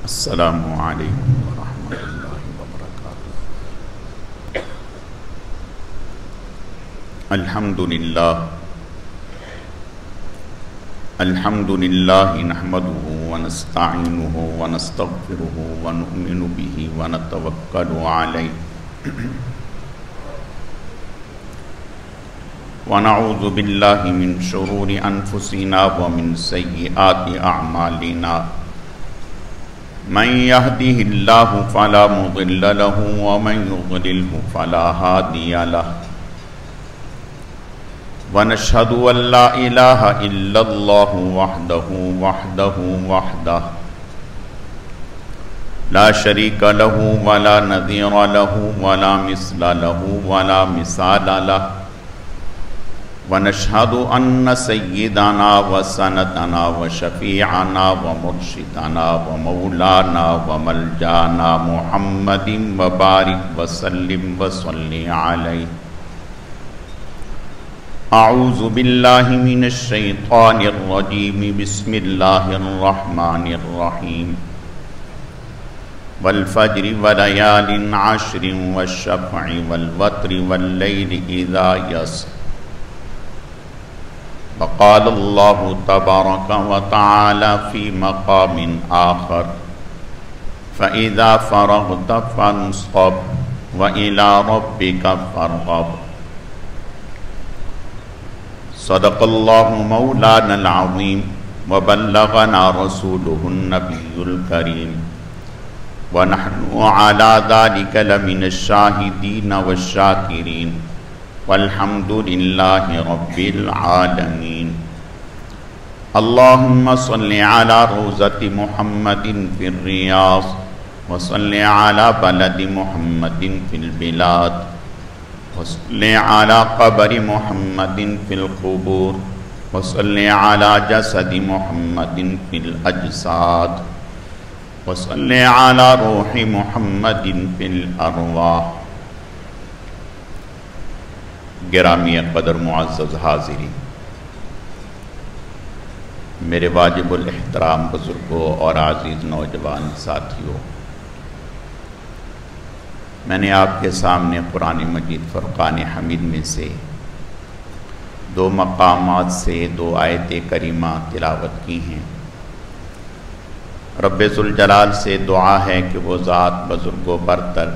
السلام علیکم ورحمۃ اللہ وبرکاتہ۔ الحمد للہ نحمدہ ونستعینہ ونستغفرہ ونؤمن بہ ونتوکل علیہ ونعوذ باللہ من شرور انفسنا ومن سیئات اعمالنا من يهده الله فلا مضل له ومن يضلله فلا هادي له ونشهد أن لا إله إلا الله وحده لا شريك له ولا نظير له ولا مثل له ولا مثال له ونشهد أن سيدنا وسندنا وشفيعنا ومرشدنا ومولانا وملجانا محمد وبارك وسلم وصل عليه۔ أعوذ بالله من الشيطان الرجيم، بسم الله الرحمن الرحيم۔ والفجر وليال عشر والشفع والوتر والليل إذا يسر۔ وقال الله تبارك وتعالى في مقام آخر فإذا فرغت فانصب وإلى ربك فارغب۔ صدق الله مولانا العظيم وبلغنا رسوله النبي الكريم ونحن على ذلك لمن الشاهدين والشاكرين والحمد لله رب العالمين۔ اللهم صل على روضة محمد في الرياض وصل على بلد محمد في البلاد وصل على قبر محمد في القبور وصل على جسد محمد في الأجساد وصل على روح محمد في الأرواح۔ گرامی قدر معزز حاضرین، میرے واجب الاحترام بزرگوں اور عزیز نوجوان ساتھیوں، میں نے آپ کے سامنے قرآن مجید فرقان حمید میں سے 2 مقامات سے 2 آیت کریمہ تلاوت کی ہیں۔ رب ذوالجلال سے دعا ہے کہ وہ ذات بزرگ و برتر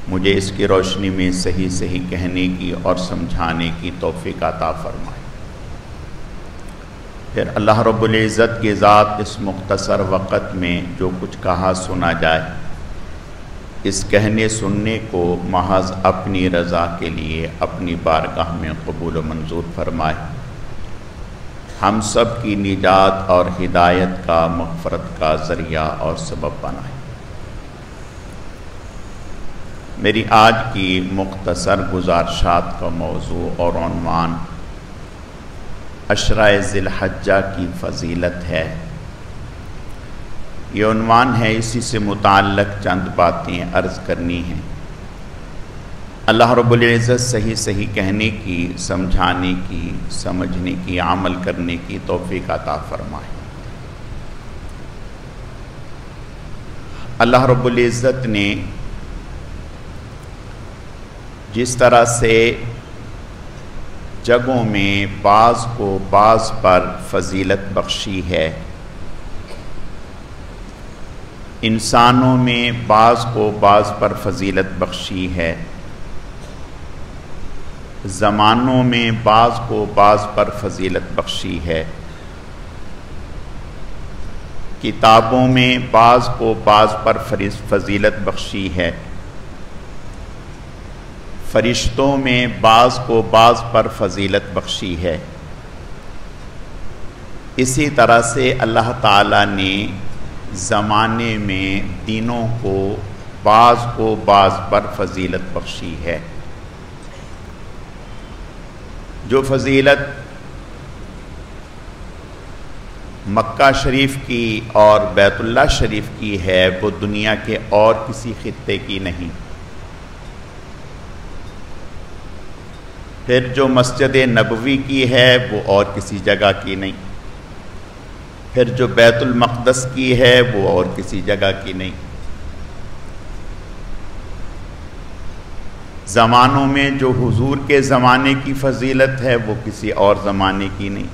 مجھے اس کی روشنی میں صحیح کہنے کی اور سمجھانے کی توفیق عطا فرمائے۔ پھر اللہ رب العزت کی ذات اس مختصر وقت میں جو کچھ کہا سنا جائے، اس کہنے سننے کو محض اپنی رضا کے لیے اپنی بارگاہ میں قبول و منظور فرمائے، ہم سب کی نجات اور ہدایت کا، مغفرت کا ذریعہ اور سبب بنائے۔ میری آج کی مختصر گزارشات کا موضوع اور عنوان عشرہ ذی الحجہ کی فضیلت ہے۔ یہ عنوان ہے، اسی سے متعلق چند باتیں عرض کرنی ہیں۔ اللہ رب العزت صحیح کہنے کی، سمجھانے کی، سمجھنے کی، عمل کرنے کی توفیق عطا فرمائے۔ اللہ رب العزت نے جس طرح سے جگہوں میں بعض کو بعض پر فضیلت بخشی ہے، انسانوں میں بعض کو بعض پر فضیلت بخشی ہے، زمانوں میں بعض کو بعض پر فضیلت بخشی ہے، کتابوں میں بعض کو بعض پر فضیلت بخشی ہے، فرشتوں میں بعض کو بعض پر فضیلت بخشی ہے۔ اسی طرح سے اللہ تعالیٰ نے زمانے میں دینوں کو بعض پر فضیلت بخشی ہے۔ جو فضیلت مکہ شریف کی اور بیت اللہ شریف کی ہے، وہ دنیا کے اور کسی خطے کی نہیں۔ پھر جو مسجد نبوی کی ہے، وہ اور کسی جگہ کی نہیں۔ پھر جو بیت المقدس کی ہے وہ اور کسی جگہ کی نہیں. زمانوں میں جو حضور کے زمانے کی فضیلت ہے وہ کسی اور زمانے کی نہیں.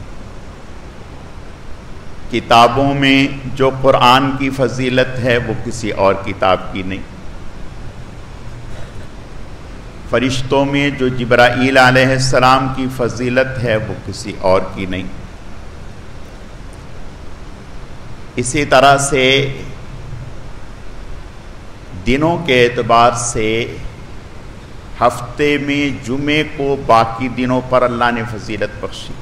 کتابوں میں جو قرآن کی فضیلت ہے وہ کسی اور کتاب کی نہیں. فرشتوں میں جو جبرائیل علیہ السلام کی فضیلت ہے وہ کسی اور کی نہیں. اسی طرح سے دنوں کے اعتبار سے ہفتے میں جمعے کو باقی دنوں پر اللہ نے فضیلت بخشی.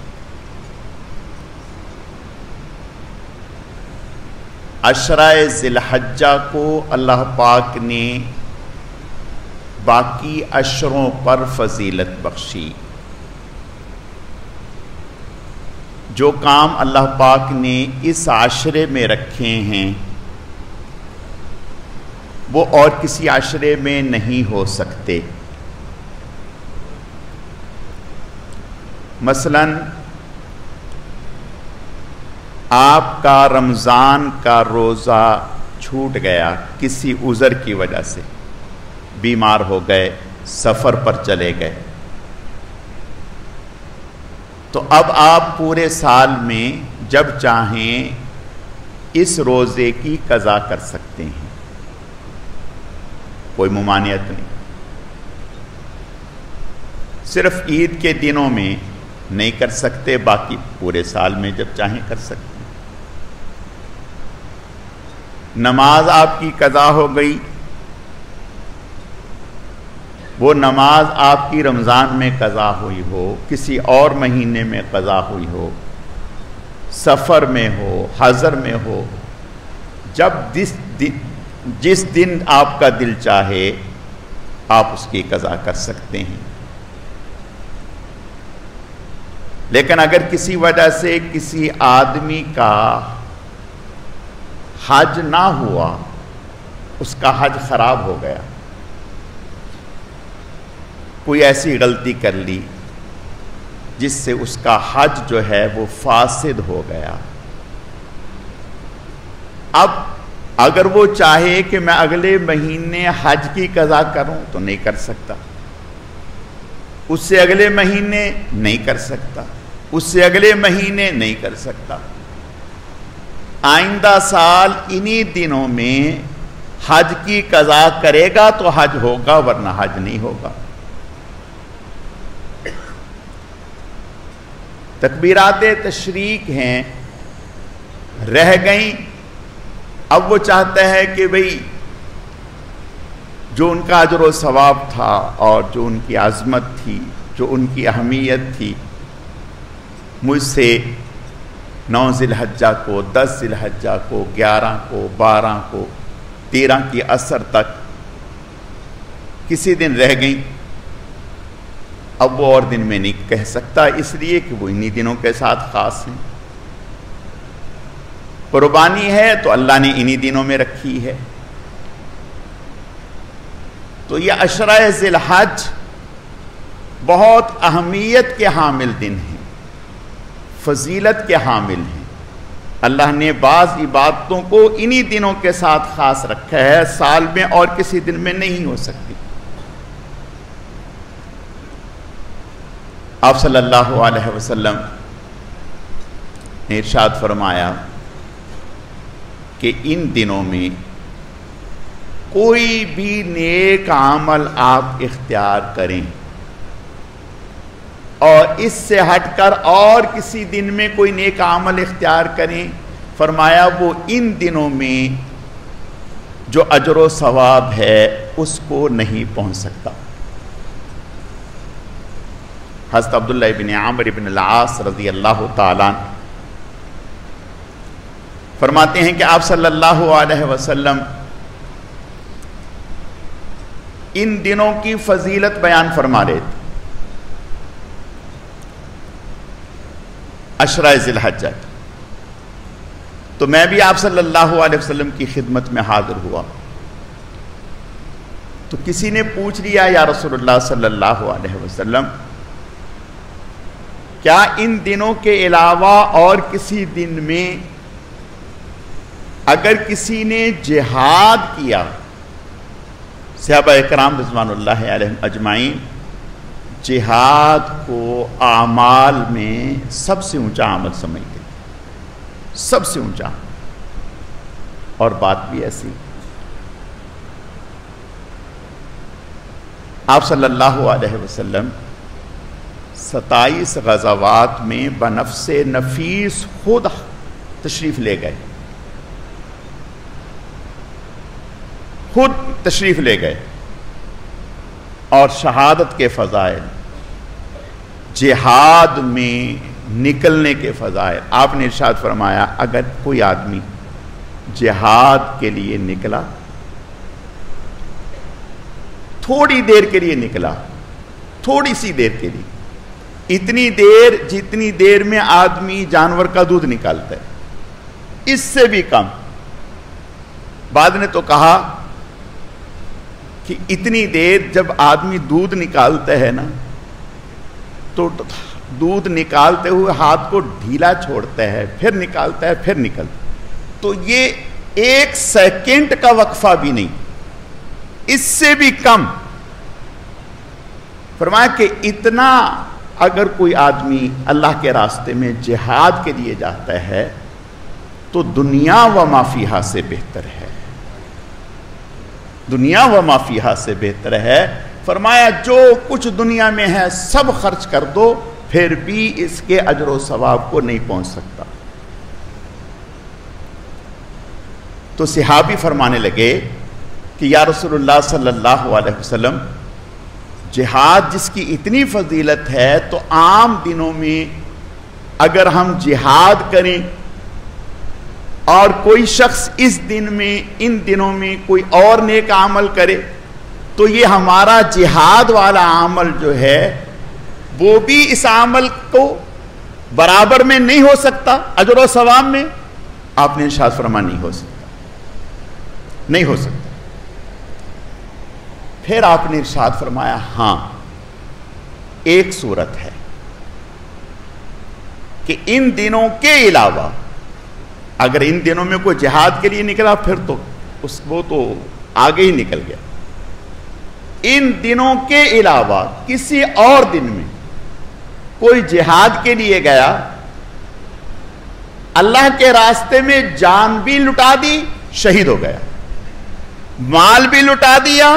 عشرہ ذی الحجہ کو اللہ پاک نے باقی عشروں پر فضیلت بخشی. جو کام اللہ پاک نے اس عشرے میں رکھے ہیں وہ اور کسی عشرے میں نہیں ہو سکتے. مثلاً آپ کا رمضان کا روزہ چھوٹ گیا کسی عذر کی وجہ سے، بیمار ہو گئے، سفر پر چلے گئے، تو اب آپ پورے سال میں جب چاہیں اس روزے کی قضا کر سکتے ہیں، کوئی ممانعت نہیں. صرف عید کے دنوں میں نہیں کر سکتے، باقی پورے سال میں جب چاہیں کر سکتے. نماز آپ کی قضا ہو گئی، وہ نماز آپ کی رمضان میں قضا ہوئی ہو، کسی اور مہینے میں قضا ہوئی ہو، سفر میں ہو، حضر میں ہو، جب جس دن آپ کا دل چاہے آپ اس کی قضا کر سکتے ہیں. لیکن اگر کسی وجہ سے کسی آدمی کا حج نہ ہوا، اس کا حج خراب ہو گیا، کوئی ایسی غلطی کر لی جس سے اس کا حج جو ہے وہ فاسد ہو گیا، اب اگر وہ چاہے کہ میں اگلے مہینے حج کی قضا کروں تو نہیں کر سکتا، اس سے اگلے مہینے نہیں کر سکتا، اس سے اگلے مہینے نہیں کر سکتا. آئندہ سال انہی دنوں میں حج کی قضا کرے گا تو حج ہوگا، ورنہ حج نہیں ہوگا. تکبیرات تشریق ہیں، رہ گئیں، اب وہ چاہتا ہے کہ بھئی جو ان کا اجر و ثواب تھا اور جو ان کی عظمت تھی، جو ان کی اہمیت تھی، مجھ سے 9 ذی الحجہ کو، 10 ذی الحجہ کو، 11 کو، 12 کو، 13 کی عصر تک کسی دن رہ گئیں، اب وہ اور دن میں نہیں کہہ سکتا، اس لیے کہ وہ انہی دنوں کے ساتھ خاص ہیں. قربانی ہے تو اللہ نے انہی دنوں میں رکھی ہے. تو یہ عشرہ ذی الحج بہت اہمیت کے حامل دن ہیں، فضیلت کے حامل ہیں. اللہ نے بعض عبادتوں کو انہی دنوں کے ساتھ خاص رکھا ہے، سال میں اور کسی دن میں نہیں ہو سکتی. آپ صلی اللہ علیہ وسلم نے ارشاد فرمایا کہ ان دنوں میں کوئی بھی نیک عمل آپ اختیار کریں اور اس سے ہٹ کر اور کسی دن میں کوئی نیک عمل اختیار کریں، فرمایا وہ ان دنوں میں جو اجر و ثواب ہے اس کو نہیں پہنچ سکتا. حضرت عبداللہ ابن عمرو ابن العاص رضی اللہ تعالیٰ فرماتے ہیں کہ آپ صلی اللہ علیہ وسلم ان دنوں کی فضیلت بیان فرما رہے تھے، عشرہ ذی الحجہ. تو میں بھی آپ صلی اللہ علیہ وسلم کی خدمت میں حاضر ہوا، تو کسی نے پوچھ لیا یا رسول اللہ صلی اللہ علیہ وسلم کیا ان دنوں کے علاوہ اور کسی دن میں اگر کسی نے جہاد کیا، صحابہ اکرام رضوان اللہ علیہم اجمعین جہاد کو اعمال میں سب سے اونچا عمل سمجھتے تھے، سب سے اونچا، اور بات بھی ایسی۔ آپ صلی اللہ علیہ وسلم 27 غزوات میں بنفس نفیس خود تشریف لے گئے، خود تشریف لے گئے، اور شہادت کے فضائل، جہاد میں نکلنے کے فضائل، آپ نے ارشاد فرمایا اگر کوئی آدمی جہاد کے لیے نکلا، تھوڑی دیر کے لیے نکلا، تھوڑی سی دیر کے لیے، اتنی دیر جتنی دیر میں آدمی جانور کا دودھ نکالتا ہے، اس سے بھی کم۔ بعد نے تو کہا کہ اتنی دیر جب آدمی دودھ نکالتا ہے نا تو دودھ نکالتے ہوئے ہاتھ کو ڈھیلا چھوڑتا ہے، پھر نکالتا ہے، پھر نکلتا ہے، تو یہ 1 سیکنڈ کا وقفہ بھی نہیں، اس سے بھی کم۔ فرمایا کہ اتنا اگر کوئی آدمی اللہ کے راستے میں جہاد کے لیے جاتا ہے تو دنیا و ما فیہا سے بہتر ہے، دنیا و ما فیہا سے بہتر ہے۔ فرمایا جو کچھ دنیا میں ہے سب خرچ کر دو، پھر بھی اس کے اجر و ثواب کو نہیں پہنچ سکتا۔ تو صحابی فرمانے لگے کہ یا رسول اللہ صلی اللہ علیہ وسلم، جہاد جس کی اتنی فضیلت ہے تو عام دنوں میں اگر ہم جہاد کریں اور کوئی شخص اس دن میں، ان دنوں میں کوئی اور نیک عمل کرے تو یہ ہمارا جہاد والا عمل جو ہے وہ بھی اس عمل کو برابر میں نہیں ہو سکتا اجر و ثواب میں۔ آپ نے ارشاد فرمایا نہیں ہو سکتا، نہیں ہو سکتا۔ پھر آپ نے ارشاد فرمایا ہاں ایک صورت ہے کہ ان دنوں کے علاوہ، اگر ان دنوں میں کوئی جہاد کے لیے نکلا پھر تو وہ تو آگے ہی نکل گیا، ان دنوں کے علاوہ کسی اور دن میں کوئی جہاد کے لیے گیا، اللہ کے راستے میں جان بھی لٹا دی، شہید ہو گیا، مال بھی لٹا دیا،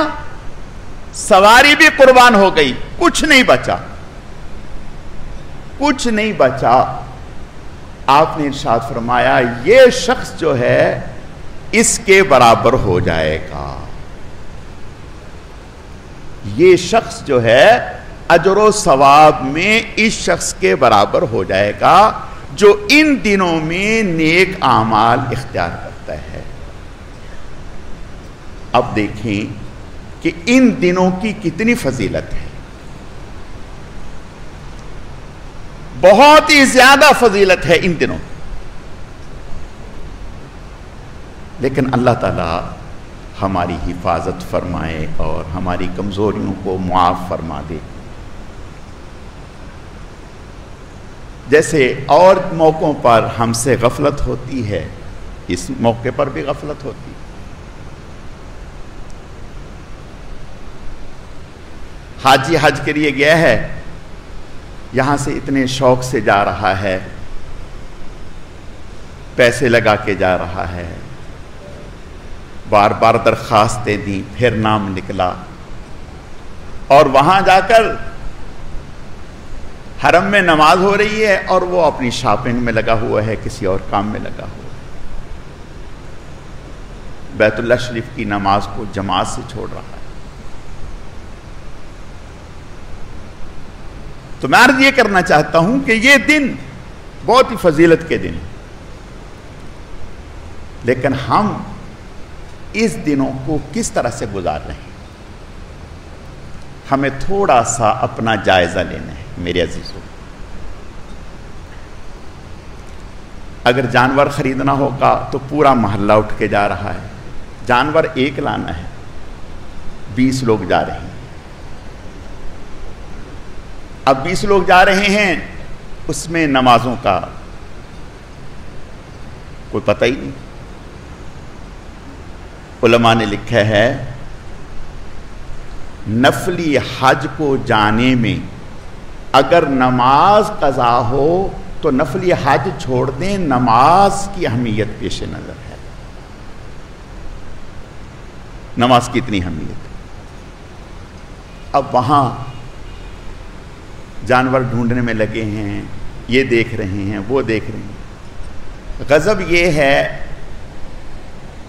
سواری بھی قربان ہو گئی، کچھ نہیں بچا، کچھ نہیں بچا۔ آپ نے ارشاد فرمایا یہ شخص جو ہے اس کے برابر ہو جائے گا، یہ شخص جو ہے اجر و ثواب میں اس شخص کے برابر ہو جائے گا جو ان دنوں میں نیک اعمال اختیار کرتا ہے۔ اب دیکھیں کہ ان دنوں کی کتنی فضیلت ہے، بہت ہی زیادہ فضیلت ہے ان دنوں، لیکن اللہ تعالی ہماری حفاظت فرمائے اور ہماری کمزوریوں کو معاف فرما دے۔ جیسے اور موقعوں پر ہم سے غفلت ہوتی ہے، اس موقع پر بھی غفلت ہوتی ہے۔ حاجی حج کے لیے گیا ہے، یہاں سے اتنے شوق سے جا رہا ہے، پیسے لگا کے جا رہا ہے، بار بار درخواستیں دیں، پھر نام نکلا، اور وہاں جا کر حرم میں نماز ہو رہی ہے اور وہ اپنی شاپنگ میں لگا ہوا ہے، کسی اور کام میں لگا ہوا ہے، بیت اللہ شریف کی نماز کو جماعت سے چھوڑ رہا ہے۔ تو میں عرض یہ کرنا چاہتا ہوں کہ یہ دن بہت ہی فضیلت کے دن، لیکن ہم اس دنوں کو کس طرح سے گزار رہے ہیں، ہمیں تھوڑا سا اپنا جائزہ لینا ہے میرے عزیزوں۔ اگر جانور خریدنا ہوگا تو پورا محلہ اٹھ کے جا رہا ہے، جانور ایک لانا ہے، 20 لوگ جا رہے ہیں۔ اب 20 لوگ جا رہے ہیں، اس میں نمازوں کا کوئی پتہ ہی نہیں، علماء نے لکھا ہے نفلی حج کو جانے میں اگر نماز قضا ہو تو نفلی حج چھوڑ دیں، نماز کی اہمیت پیش نظر ہے، نماز کی اتنی اہمیت ہے۔ اب وہاں جانور ڈھونڈنے میں لگے ہیں، یہ دیکھ رہے ہیں، وہ دیکھ رہے ہیں۔ غضب یہ ہے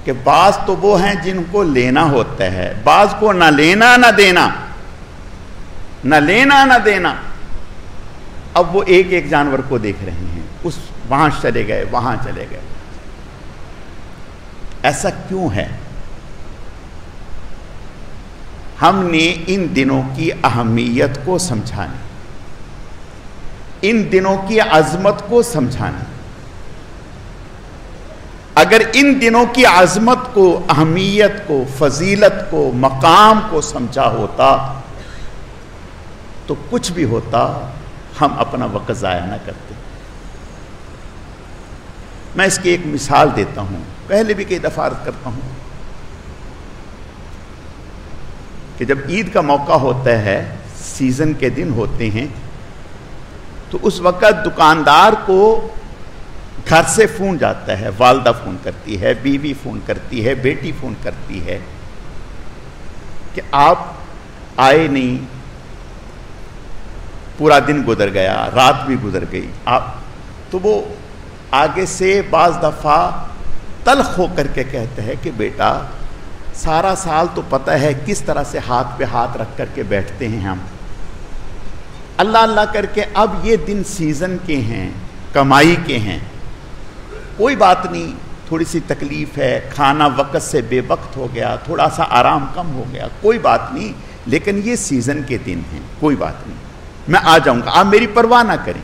کہ بعض تو وہ ہیں جن کو لینا ہوتا ہے، بعض کو نہ لینا نہ دینا، نہ لینا نہ دینا۔ اب وہ ایک ایک جانور کو دیکھ رہے ہیں، وہاں چلے گئے، وہاں چلے گئے۔ ایسا کیوں ہے؟ ہم نے ان دنوں کی اہمیت کو سمجھانے، ان دنوں کی عظمت کو سمجھانے۔ اگر ان دنوں کی عظمت کو، اہمیت کو، فضیلت کو، مقام کو سمجھا ہوتا تو کچھ بھی ہوتا، ہم اپنا وقت ضائع نہ کرتے۔ میں اس کی ایک مثال دیتا ہوں، پہلے بھی کئی دفعہ عرض کرتا ہوں کہ جب عید کا موقع ہوتا ہے، سیزن کے دن ہوتے ہیں، تو اس وقت دکاندار کو گھر سے فون جاتا ہے، والدہ فون کرتی ہے، بیوی فون کرتی ہے، بیٹی فون کرتی ہے کہ آپ آئے نہیں، پورا دن گزر گیا، رات بھی گزر گئی۔ تو وہ آگے سے بعض دفعہ تلخ ہو کر کے کہتے ہیں کہ بیٹا سارا سال تو پتہ ہے کس طرح سے ہاتھ پہ ہاتھ رکھ کر کے بیٹھتے ہیں ہم، اللہ اللہ کر کے اب یہ دن سیزن کے ہیں، کمائی کے ہیں، کوئی بات نہیں، تھوڑی سی تکلیف ہے، کھانا وقت سے بے وقت ہو گیا، تھوڑا سا آرام کم ہو گیا، کوئی بات نہیں، لیکن یہ سیزن کے دن ہیں، کوئی بات نہیں، میں آ جاؤں گا، آپ میری پرواہ نہ کریں۔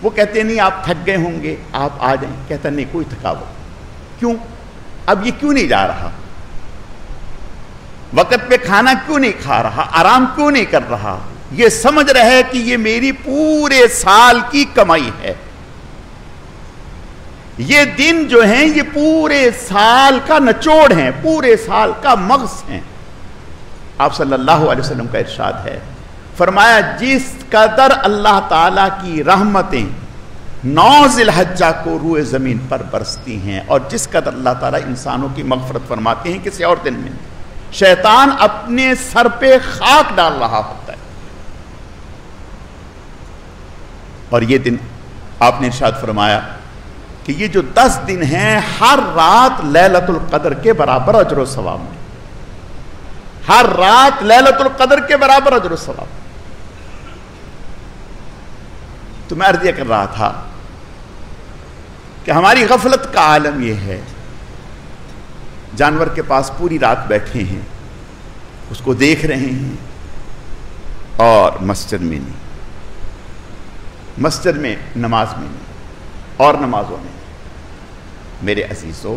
وہ کہتے نہیں آپ تھک گئے ہوں گے، آپ آ جائیں۔ کہتا نہیں کوئی تھکاوٹ، کیوں؟ اب یہ کیوں نہیں جا رہا؟ وقت پہ کھانا کیوں نہیں کھا رہا؟ آرام کیوں نہیں کر رہا؟ یہ سمجھ رہا ہے کہ یہ میری پورے سال کی کمائی ہے، یہ دن جو ہیں یہ پورے سال کا نچوڑ ہیں، پورے سال کا مغز ہیں۔ آپ صلی اللہ علیہ وسلم کا ارشاد ہے، فرمایا جس قدر اللہ تعالیٰ کی رحمتیں 9 ذی الحجہ کو روئے زمین پر برستی ہیں، اور جس قدر اللہ تعالیٰ انسانوں کی مغفرت فرماتے ہیں کسی اور دن میں، شیطان اپنے سر پہ خاک ڈال رہا ہوتا ہے۔ اور یہ دن آپ نے ارشاد فرمایا کہ یہ جو 10 دن ہیں ہر رات لیلۃ القدر کے برابر اجر و ثواب میں، ہر رات لیلۃ القدر کے برابر اجر و ثواب۔ تو میں عرض یہ کر رہا تھا کہ ہماری غفلت کا عالم یہ ہے، جانور کے پاس پوری رات بیٹھے ہیں، اس کو دیکھ رہے ہیں، اور مسجد میں نہیں، مسجد میں نماز میں نہیں، اور نمازوں میں۔ میرے عزیزو،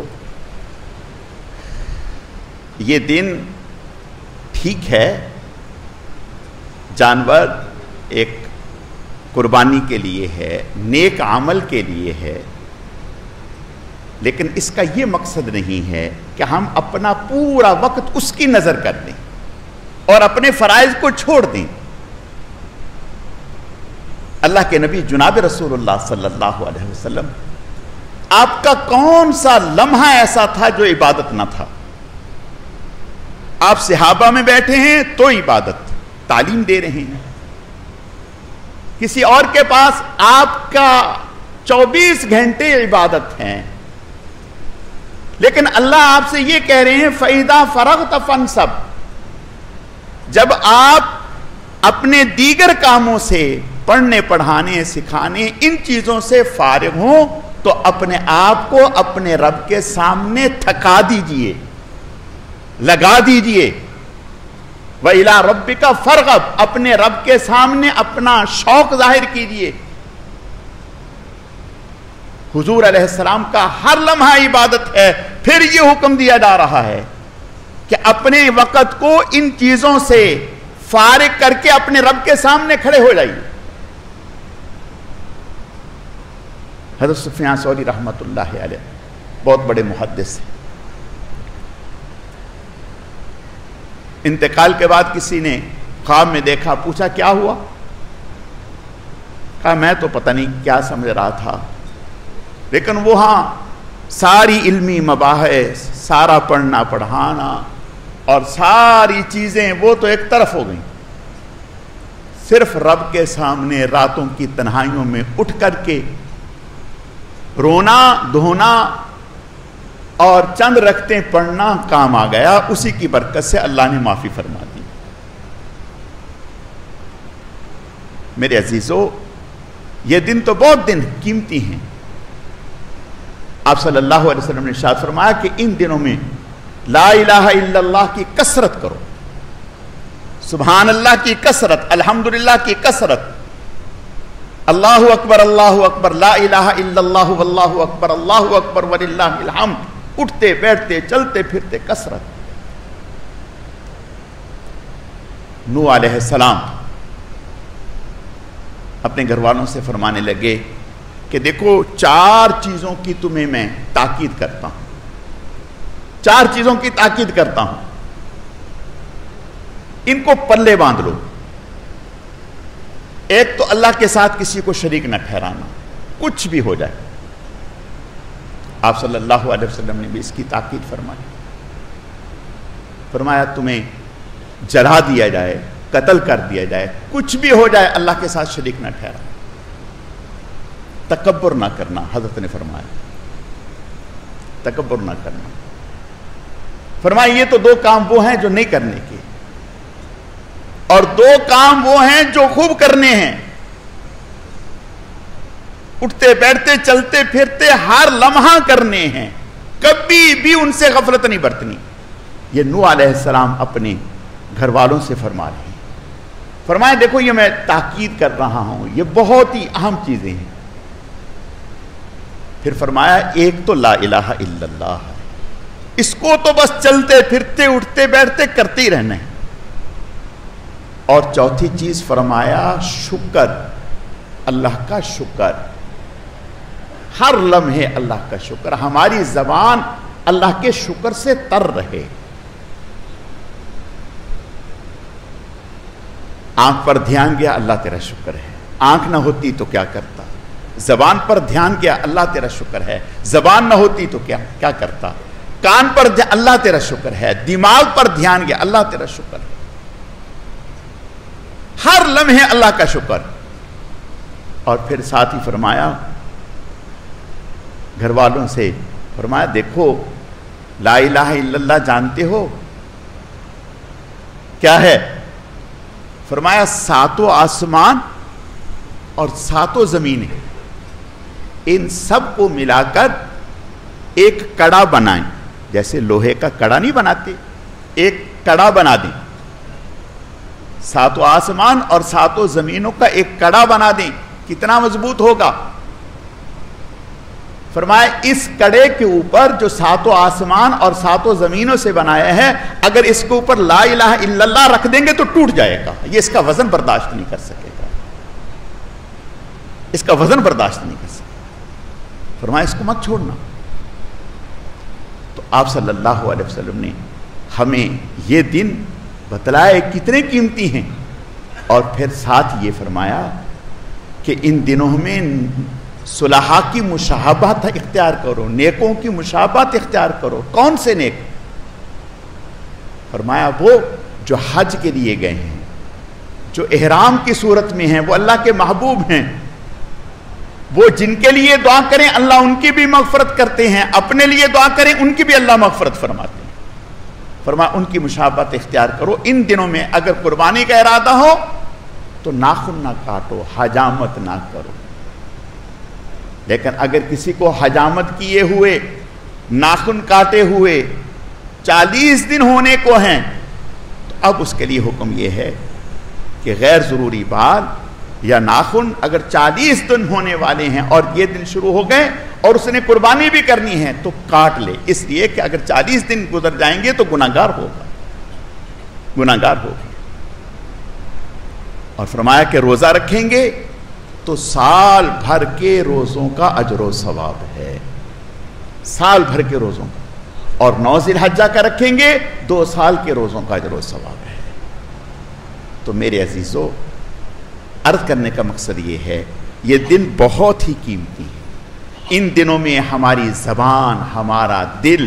یہ دن ٹھیک ہے، جانور ایک قربانی کے لیے ہے، نیک عمل کے لیے ہے، لیکن اس کا یہ مقصد نہیں ہے کہ ہم اپنا پورا وقت اس کی نظر کر دیں اور اپنے فرائض کو چھوڑ دیں۔ اللہ کے نبی جناب رسول اللہ صلی اللہ علیہ وسلم، آپ کا کون سا لمحہ ایسا تھا جو عبادت نہ تھا؟ آپ صحابہ میں بیٹھے ہیں تو عبادت، تعلیم دے رہے ہیں، کسی اور کے پاس آپ کا 24 گھنٹے عبادت ہیں، لیکن اللہ آپ سے یہ کہہ رہے ہیں فَإِذَا فَرَغْتَ فَانْصَبْ، جب آپ اپنے دیگر کاموں سے، پڑھنے پڑھانے سکھانے ان چیزوں سے فارغ ہوں تو اپنے آپ کو اپنے رب کے سامنے تھکا دیجئے، لگا دیجئے۔ وَإِلَىٰ رَبِّكَ فَارْغَب، اپنے رب کے سامنے اپنا شوق ظاہر کیجئے۔ حضور علیہ السلام کا ہر لمحہ عبادت ہے، پھر یہ حکم دیا جا رہا ہے کہ اپنے وقت کو ان چیزوں سے فارغ کر کے اپنے رب کے سامنے کھڑے ہو جائیے۔ حضرت سفیان ثوری رحمۃ اللہ علیہ بہت بڑے محدث ہیں، انتقال کے بعد کسی نے خواب میں دیکھا، پوچھا کیا ہوا؟ کہا میں تو پتہ نہیں کیا سمجھ رہا تھا، لیکن وہاں ساری علمی مباحث، سارا پڑھنا پڑھانا اور ساری چیزیں وہ تو ایک طرف ہو گئیں، صرف رب کے سامنے راتوں کی تنہائیوں میں اٹھ کر کے رونا دھونا اور چند رکعتیں پڑھنا کام آ گیا۔ اسی کی برکت سے اللہ نے معافی فرما دی۔ میرے عزیزو، یہ دن تو بہت دن قیمتی ہیں۔ آپ صلی اللہ علیہ وسلم نے ارشاد فرمایا کہ ان دنوں میں لا الہ الا اللہ کی کثرت کرو، سبحان اللہ کی کثرت، الحمدللہ کی کثرت، اللہ اکبر لا الہ الا اللہ واللہ اکبر وللہ الحمد، اٹھتے بیٹھتے چلتے پھرتے کثرت۔ نوح علیہ السلام اپنے گھر والوں سے فرمانے لگے کہ دیکھو 4 چیزوں کی تمہیں میں تاکید کرتا ہوں، 4 چیزوں کی تاکید کرتا ہوں، ان کو پلے باندھ لو۔ ایک تو اللہ کے ساتھ کسی کو شریک نہ ٹھہرانا، کچھ بھی ہو جائے۔ آپ صلی اللہ علیہ وسلم نے بھی اس کی تاکید فرمائی، فرمایا تمہیں جلا دیا جائے، قتل کر دیا جائے، کچھ بھی ہو جائے، اللہ کے ساتھ شریک نہ ٹھہرانا، تکبر نہ کرنا۔ حضرت نے فرمایا تکبر نہ کرنا۔ فرمایا یہ تو 2 کام وہ ہیں جو نہیں کرنے کے، اور 2 کام وہ ہیں جو خوب کرنے ہیں، اٹھتے بیٹھتے چلتے پھرتے ہر لمحہ کرنے ہیں، کبھی بھی ان سے غفلت نہیں برتنی۔ یہ نوح علیہ السلام اپنے گھر والوں سے فرما رہے ہیں۔ فرمایا دیکھو یہ میں تاکید کر رہا ہوں، یہ بہت ہی اہم چیزیں ہیں۔ پھر فرمایا ایک تو لا الہ الا اللہ ہے، اس کو تو بس چلتے پھرتے اٹھتے بیٹھتے کرتے ہی رہنا ہے۔ اور چوتھی چیز فرمایا شکر، اللہ کا شکر، ہر لمحے اللہ کا شکر، ہماری زبان اللہ کے شکر سے تر رہے۔ آنکھ پر دھیان گیا، اللہ تیرا شکر ہے، آنکھ نہ ہوتی تو کیا کرتا؟ زبان پر دھیان گیا، اللہ تیرا شکر ہے، زبان نہ ہوتی تو کیا کرتا؟ کان پر اللہ تیرا شکر ہے، دماغ پر دھیان گیا، اللہ تیرا شکر ہے، ہر لمحے اللہ کا شکر۔ اور پھر ساتھ ہی فرمایا گھر والوں سے، فرمایا دیکھو لا الہ الا اللہ جانتے ہو کیا ہے؟ فرمایا 7 آسمان اور 7 زمینیں، ان سب کو ملا کر ایک کڑا بنائیں، جیسے لوہے کا کڑا نہیں بناتے، ایک کڑا بنا دیں، 7 آسمان اور 7 زمینوں کا ایک کڑا بنا دیں، کتنا مضبوط ہوگا؟ فرمایا اس کڑے کے اوپر جو 7 آسمان اور 7 زمینوں سے بنایا ہے، اگر اس کے اوپر لا الہ الا اللہ رکھ دیں گے تو ٹوٹ جائے گا، یہ اس کا وزن برداشت نہیں کر سکے گا، اس کا وزن برداشت نہیں کر سکے۔ فرمایا اس کو مت چھوڑنا۔ تو آپ صلی اللہ علیہ وسلم نے ہمیں یہ دن بتلائے کتنے قیمتی ہیں، اور پھر ساتھ یہ فرمایا کہ ان دنوں میں صلحاء کی مشابہت اختیار کرو، نیکوں کی مشابہت اختیار کرو۔ کون سے نیک؟ فرمایا وہ جو حج کے لیے گئے ہیں، جو احرام کی صورت میں ہیں، وہ اللہ کے محبوب ہیں، وہ جن کے لیے دعا کریں اللہ ان کی بھی مغفرت کرتے ہیں، اپنے لیے دعا کریں ان کی بھی اللہ مغفرت فرماتے ہیں۔ فرمایا ان کی مشابہت اختیار کرو۔ ان دنوں میں اگر قربانی کا ارادہ ہو تو ناخن نہ کاٹو، حجامت نہ کرو، لیکن اگر کسی کو حجامت کیے ہوئے، ناخن کاٹے ہوئے 40 دن ہونے کو ہیں، تو اب اس کے لیے حکم یہ ہے کہ غیر ضروری بال یا ناخن اگر 40 دن ہونے والے ہیں اور یہ دن شروع ہو گئے اور اس نے قربانی بھی کرنی ہے تو کاٹ لے، اس لیے کہ اگر 40 دن گزر جائیں گے تو گناہگار ہوگا، گناہگار ہوگا۔ اور فرمایا کہ روزہ رکھیں گے تو سال بھر کے روزوں کا اجر و ثواب ہے، سال بھر کے روزوں کا۔ اور 9 ذی الحجہ کا رکھیں گے 2 سال کے روزوں کا اجر و ثواب ہے۔ تو میرے عزیزو، عرض کرنے کا مقصد یہ ہے، یہ دن بہت ہی قیمتی ہے۔ ان دنوں میں ہماری زبان، ہمارا دل،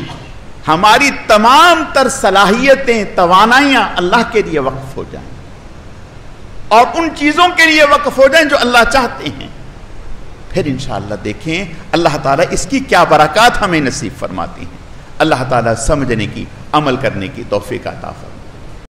ہماری تمام تر صلاحیتیں، توانائیاں اللہ کے لیے وقف ہو جائیں، اور ان چیزوں کے لیے وقف ہو جائیں جو اللہ چاہتے ہیں۔ پھر انشاءاللہ دیکھیں اللہ تعالیٰ اس کی کیا برکات ہمیں نصیب فرماتی ہیں۔ اللہ تعالیٰ سمجھنے کی، عمل کرنے کی توفیق عطا فرمائے۔